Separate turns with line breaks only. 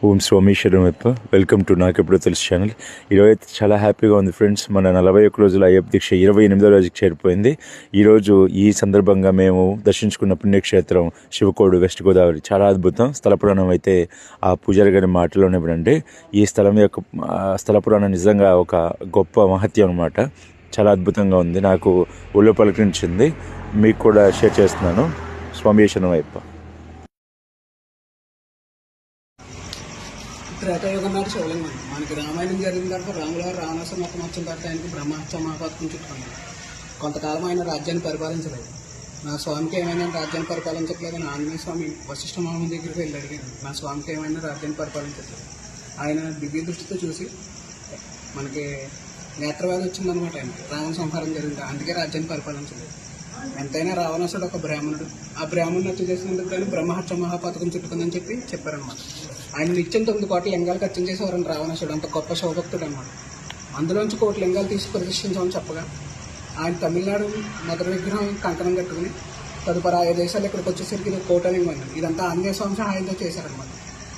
ఓం సోమేశ్వరం అప్ప. Welcome to నాకు ఎప్పుడో తెలుసు ఛానల్. ఈరోజైతే చాలా హ్యాపీగా ఉంది ఫ్రెండ్స్. మన 41 రోజుల అయ్యప్ప దీక్ష 28వ రోజుకి చేరిపోయింది. ఈరోజు ఈ సందర్భంగా మేము దర్శించుకున్న పుణ్యక్షేత్రం శివకోడు, వెస్ట్ గోదావరి చాలా అద్భుతం. స్థల పురాణం అయితే ఆ పూజారి గారి మాటలోనే వినండి. ఈ స్థలం యొక్క స్థల పురాణం నిజంగా ఒక గొప్ప మహత్యం అనమాట. చాలా అద్భుతంగా ఉంది, నాకు ఒళ్ళు పలకరించింది. మీకు కూడా షేర్ చేస్తున్నాను. స్వామీశ్వరం అయ్యప్ప.
త్రేతాయుగం నాటి శివలింగం. మనకి రామాయణం జరిగిన తర్వాత రాముల వారు రావణాసురుని మొత్తం వచ్చిన తర్వాత ఆయనకి బ్రహ్మహత్య మహాపాతకం చుట్టుకున్నాడు. కొంతకాలం ఆయన రాజ్యాన్ని పరిపాలించలేదు. నా స్వామికి ఏమైనా రాజ్యాన్ని పరిపాలించట్లేదని ఆంజనేయ స్వామి వశిష్ఠ మహాముని దగ్గరికి వెళ్ళి అడిగారు, నా స్వామికి ఏమైనా రాజ్యాన్ని పరిపాలించట్లేదు. ఆయన దివ్య దృష్టితో చూసి మనకి నేత్రవ్యాధి వచ్చిందనమాట. ఆయన రావణ సంహారం జరిగింది, అందుకే రాజ్యాన్ని పరిపాలించలేదు. ఎంతైనా రావణాసుడు ఒక బ్రాహ్మణుడు, ఆ బ్రాహ్మణుని హత్య చేసినందుకు కానీ బ్రహ్మహత్య మహాపాతకం చుట్టుకుందని చెప్పి చెప్పారనమాట. ఆయన నిత్యం 9 కోట్ల లింగాలు ఖర్చు చేసేవారని రావణాసుడు, అంత గొప్ప శివభక్తుడు అనమాట. అందులోంచి 1 కోటి లింగాలు తీసి ప్రతిష్ఠించామని చెప్పగా ఆయన తమిళనాడు మొదటి విగ్రహం కంకణం కట్టుకుని తదుపరి 5 దేశాలు ఇక్కడికి వచ్చేసరికి ఇది 1 కోట లింగం. ఇదంతా ఆంజనేయ స్వామి సహాయంతో చేశారనమాట.